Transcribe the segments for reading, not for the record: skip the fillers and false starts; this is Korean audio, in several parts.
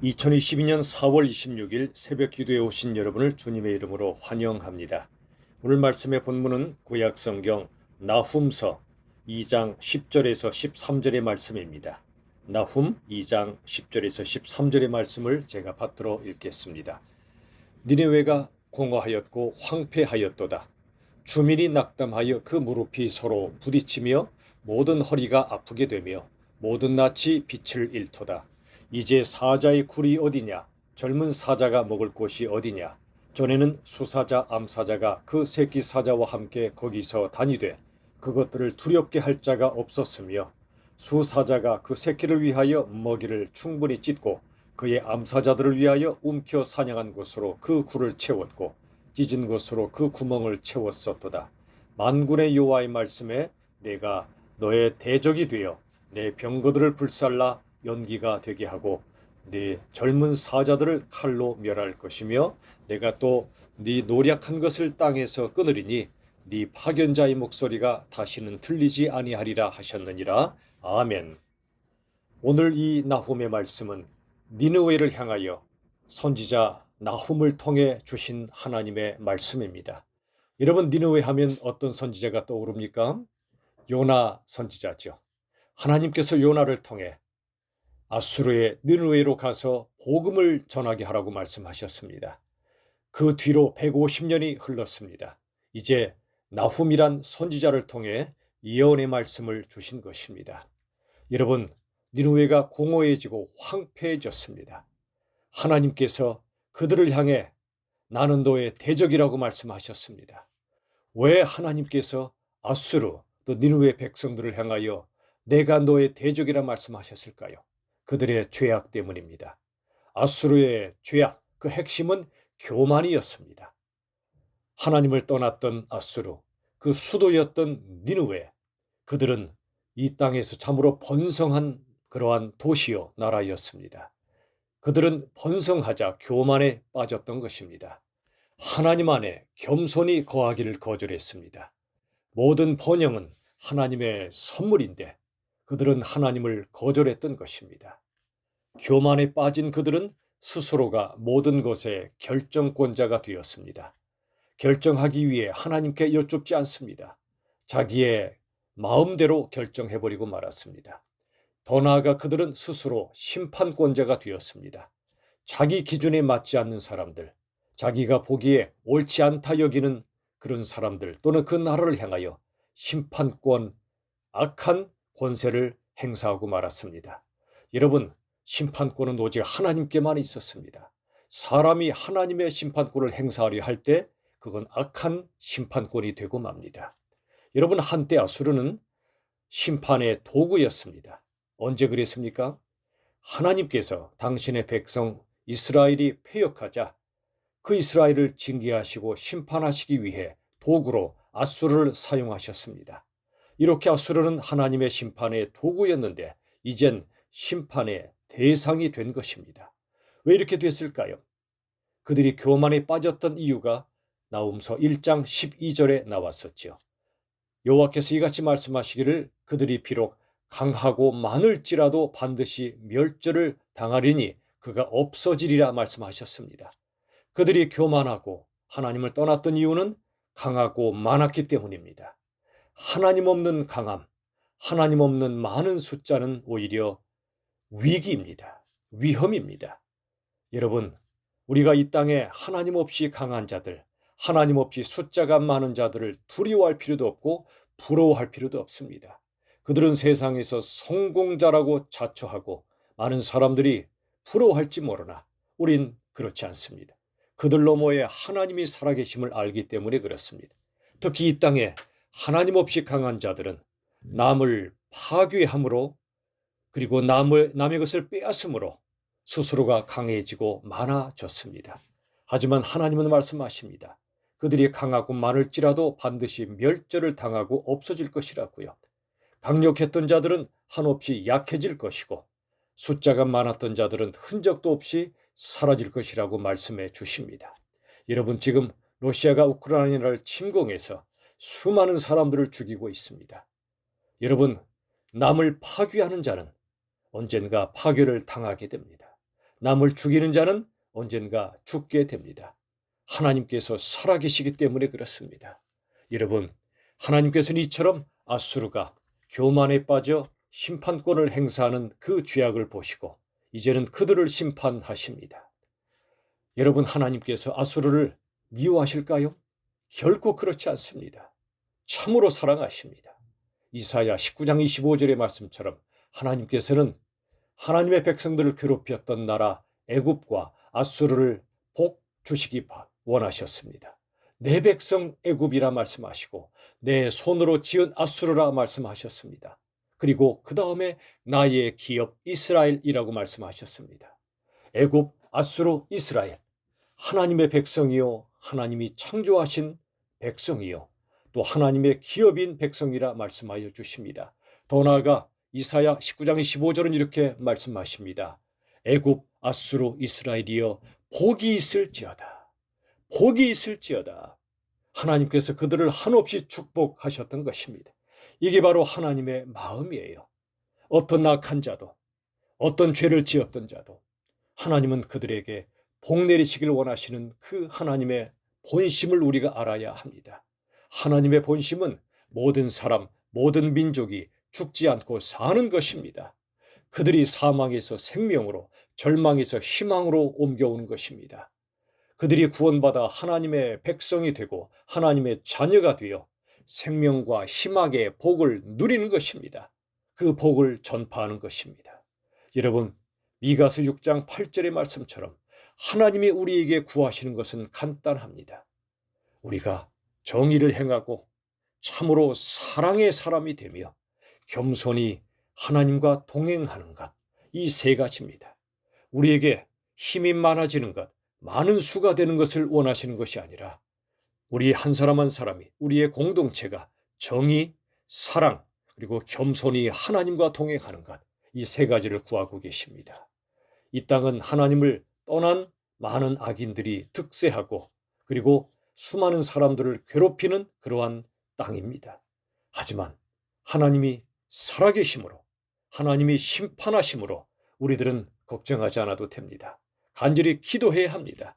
2022년 4월 26일 새벽 기도에 오신 여러분을 주님의 이름으로 환영합니다. 오늘 말씀의 본문은 구약성경 나훔서 2장 10절에서 13절의 말씀입니다. 나훔 2장 10절에서 13절의 말씀을 제가 받들어 읽겠습니다. 니느웨가 공허하였고 황폐하였도다. 주민이 낙담하여 그 무릎이 서로 부딪히며 모든 허리가 아프게 되며 모든 낯이 빛을 잃도다. 이제 사자의 굴이 어디냐? 젊은 사자가 먹을 곳이 어디냐? 전에는 수사자 암사자가 그 새끼 사자와 함께 거기서 다니되 그것들을 두렵게 할 자가 없었으며 수사자가 그 새끼를 위하여 먹이를 충분히 찢고 그의 암사자들을 위하여 움켜 사냥한 것으로 그 굴을 채웠고 찢은 것으로 그 구멍을 채웠었도다. 만군의 여호와의 말씀에 내가 너의 대적이 되어 내 병거들을 불살라 연기가 되게 하고 네 젊은 사자들을 칼로 멸할 것이며 내가 또 네 노략한 것을 땅에서 끊으리니 네 파견자의 목소리가 다시는 들리지 아니하리라 하셨느니라. 아멘. 오늘 이 나훔의 말씀은 니느웨를 향하여 선지자 나훔을 통해 주신 하나님의 말씀입니다. 여러분, 니느웨 하면 어떤 선지자가 떠오릅니까? 요나 선지자죠. 하나님께서 요나를 통해 아수르의 니느웨로 가서 복음을 전하게 하라고 말씀하셨습니다. 그 뒤로 150년이 흘렀습니다. 이제 나훔이란 선지자를 통해 예언의 말씀을 주신 것입니다. 여러분, 니느웨가 공허해지고 황폐해졌습니다. 하나님께서 그들을 향해 나는 너의 대적이라고 말씀하셨습니다. 왜 하나님께서 아수르 또 니느웨 백성들을 향하여 내가 너의 대적이라 말씀하셨을까요? 그들의 죄악 때문입니다. 아수르의 죄악, 그 핵심은 교만이었습니다. 하나님을 떠났던 아수르, 그 수도였던 니느웨, 그들은 이 땅에서 참으로 번성한 그러한 도시요 나라였습니다. 그들은 번성하자 교만에 빠졌던 것입니다. 하나님 안에 겸손히 거하기를 거절했습니다. 모든 번영은 하나님의 선물인데 그들은 하나님을 거절했던 것입니다. 교만에 빠진 그들은 스스로가 모든 것의 결정권자가 되었습니다. 결정하기 위해 하나님께 여쭙지 않습니다. 자기의 마음대로 결정해버리고 말았습니다. 더 나아가 그들은 스스로 심판권자가 되었습니다. 자기 기준에 맞지 않는 사람들, 자기가 보기에 옳지 않다 여기는 그런 사람들 또는 그 나라를 향하여 심판권, 악한 권세를 행사하고 말았습니다. 여러분, 심판권은 오직 하나님께만 있었습니다. 사람이 하나님의 심판권을 행사하려 할 때 그건 악한 심판권이 되고 맙니다. 여러분, 한때 아수르는 심판의 도구였습니다. 언제 그랬습니까? 하나님께서 당신의 백성 이스라엘이 패역하자 그 이스라엘을 징계하시고 심판하시기 위해 도구로 아수르를 사용하셨습니다. 이렇게 아수르는 하나님의 심판의 도구였는데 이젠 심판의 대상이 된 것입니다. 왜 이렇게 됐을까요? 그들이 교만에 빠졌던 이유가 나훔서 1장 12절에 나왔었죠. 여호와께서 이같이 말씀하시기를 그들이 비록 강하고 많을지라도 반드시 멸절을 당하리니 그가 없어지리라 말씀하셨습니다. 그들이 교만하고 하나님을 떠났던 이유는 강하고 많았기 때문입니다. 하나님 없는 강함, 하나님 없는 많은 숫자는 오히려 위기입니다. 위험입니다. 여러분, 우리가 이 땅에 하나님 없이 강한 자들, 하나님 없이 숫자가 많은 자들을 두려워할 필요도 없고 부러워할 필요도 없습니다. 그들은 세상에서 성공자라고 자처하고 많은 사람들이 부러워할지 모르나 우린 그렇지 않습니다. 그들 너머에 하나님이 살아계심을 알기 때문에 그렇습니다. 특히 이 땅에 하나님 없이 강한 자들은 남을 파괴함으로 그리고 남의 것을 빼앗음으로 스스로가 강해지고 많아졌습니다. 하지만 하나님은 말씀하십니다. 그들이 강하고 많을지라도 반드시 멸절을 당하고 없어질 것이라고요. 강력했던 자들은 한없이 약해질 것이고 숫자가 많았던 자들은 흔적도 없이 사라질 것이라고 말씀해 주십니다. 여러분, 지금 러시아가 우크라이나를 침공해서 수많은 사람들을 죽이고 있습니다. 여러분, 남을 파괴하는 자는 언젠가 파괴를 당하게 됩니다. 남을 죽이는 자는 언젠가 죽게 됩니다. 하나님께서 살아계시기 때문에 그렇습니다. 여러분, 하나님께서는 이처럼 아수르가 교만에 빠져 심판권을 행사하는 그 죄악을 보시고 이제는 그들을 심판하십니다. 여러분, 하나님께서 아수르를 미워하실까요? 결코 그렇지 않습니다. 참으로 사랑하십니다. 이사야 19장 25절의 말씀처럼 하나님께서는 하나님의 백성들을 괴롭혔던 나라 애굽과 아수르를 복 주시기 원하셨습니다. 내 백성 애굽이라 말씀하시고 내 손으로 지은 아수르라 말씀하셨습니다. 그리고 그 다음에 나의 기업 이스라엘이라고 말씀하셨습니다. 애굽, 아수르, 이스라엘, 하나님의 백성이요, 하나님이 창조하신 백성이요, 또 하나님의 기업인 백성이라 말씀하여 주십니다. 더 나아가 이사야 19장 15절은 이렇게 말씀하십니다. 애굽, 아수르, 이스라엘이여 복이 있을지어다. 복이 있을지어다. 하나님께서 그들을 한없이 축복하셨던 것입니다. 이게 바로 하나님의 마음이에요. 어떤 악한 자도, 어떤 죄를 지었던 자도 하나님은 그들에게 복 내리시길 원하시는 그 하나님의 본심을 우리가 알아야 합니다. 하나님의 본심은 모든 사람, 모든 민족이 죽지 않고 사는 것입니다. 그들이 사망에서 생명으로, 절망에서 희망으로 옮겨오는 것입니다. 그들이 구원받아 하나님의 백성이 되고 하나님의 자녀가 되어 생명과 희망의 복을 누리는 것입니다. 그 복을 전파하는 것입니다. 여러분, 미가서 6장 8절의 말씀처럼 하나님이 우리에게 구하시는 것은 간단합니다. 우리가 정의를 행하고 참으로 사랑의 사람이 되며 겸손히 하나님과 동행하는 것, 이 세 가지입니다. 우리에게 힘이 많아지는 것, 많은 수가 되는 것을 원하시는 것이 아니라 우리 한 사람 한 사람이, 우리의 공동체가 정의, 사랑, 그리고 겸손히 하나님과 동행하는 것, 이 세 가지를 구하고 계십니다. 이 땅은 하나님을 떠난 많은 악인들이 득세하고 그리고 수많은 사람들을 괴롭히는 그러한 땅입니다. 하지만 하나님이 살아계심으로, 하나님이 심판하심으로 우리들은 걱정하지 않아도 됩니다. 간절히 기도해야 합니다.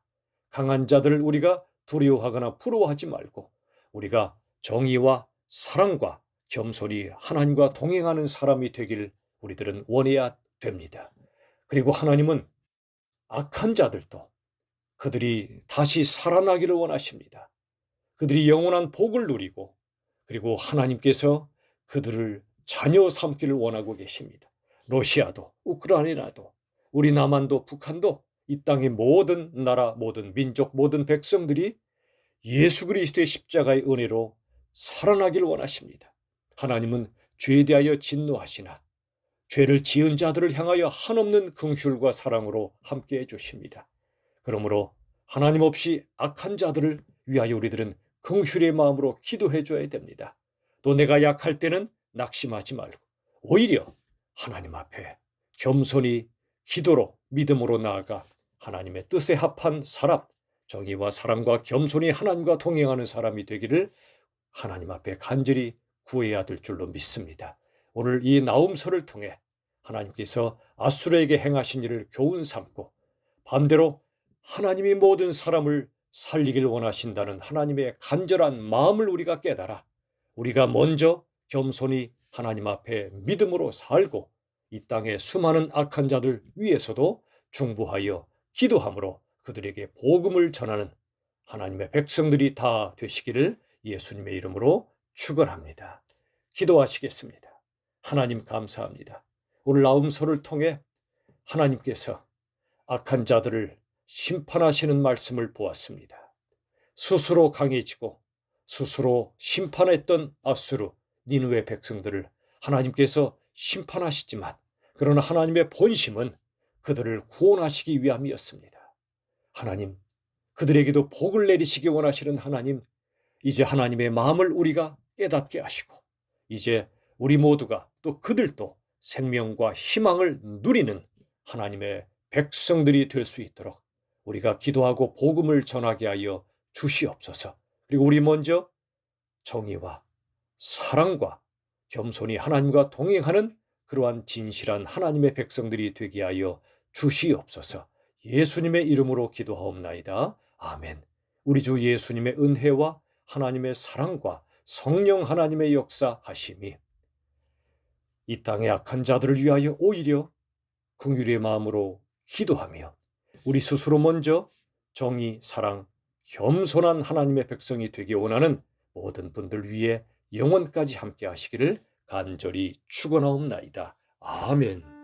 강한 자들을 우리가 두려워하거나 부러워하지 말고 우리가 정의와 사랑과 겸손히 하나님과 동행하는 사람이 되길 우리들은 원해야 됩니다. 그리고 하나님은 악한 자들도 그들이 다시 살아나기를 원하십니다. 그들이 영원한 복을 누리고 그리고 하나님께서 그들을 자녀 삼기를 원하고 계십니다. 러시아도, 우크라이나도, 우리 남한도, 북한도, 이 땅의 모든 나라, 모든 민족, 모든 백성들이 예수 그리스도의 십자가의 은혜로 살아나기를 원하십니다. 하나님은 죄에 대하여 진노하시나 죄를 지은 자들을 향하여 한없는 긍휼과 사랑으로 함께해 주십니다. 그러므로 하나님 없이 악한 자들을 위하여 우리들은 긍휼의 마음으로 기도해 줘야 됩니다. 또 내가 약할 때는 낙심하지 말고 오히려 하나님 앞에 겸손히 기도로 믿음으로 나아가 하나님의 뜻에 합한 사람, 정의와 사랑과 겸손히 하나님과 동행하는 사람이 되기를 하나님 앞에 간절히 구해야 될 줄로 믿습니다. 오늘 이 나훔서를 통해 하나님께서 아수르에게 행하신 일을 교훈 삼고 반대로 하나님이 모든 사람을 살리길 원하신다는 하나님의 간절한 마음을 우리가 깨달아 우리가 먼저 겸손히 하나님 앞에 믿음으로 살고 이 땅의 수많은 악한 자들 위에서도 중보하여 기도함으로 그들에게 복음을 전하는 하나님의 백성들이 다 되시기를 예수님의 이름으로 축원합니다. 기도하시겠습니다. 하나님 감사합니다. 오늘 나훔서를 통해 하나님께서 악한 자들을 심판하시는 말씀을 보았습니다. 스스로 강해지고 스스로 심판했던 아수르, 니느웨 백성들을 하나님께서 심판하시지만 그러나 하나님의 본심은 그들을 구원하시기 위함이었습니다. 하나님, 그들에게도 복을 내리시기 원하시는 하나님, 이제 하나님의 마음을 우리가 깨닫게 하시고 이제 우리 모두가 또 그들도 생명과 희망을 누리는 하나님의 백성들이 될 수 있도록 우리가 기도하고 복음을 전하게 하여 주시옵소서. 그리고 우리 먼저 정의와 사랑과 겸손히 하나님과 동행하는 그러한 진실한 하나님의 백성들이 되게 하여 주시옵소서. 예수님의 이름으로 기도하옵나이다. 아멘. 우리 주 예수님의 은혜와 하나님의 사랑과 성령 하나님의 역사하심이 이 땅의 악한 자들을 위하여 오히려 긍휼의 마음으로 기도하며 우리 스스로 먼저 정의, 사랑, 겸손한 하나님의 백성이 되기 원하는 모든 분들 위해 영원까지 함께 하시기를 간절히 축원하옵나이다. 아멘.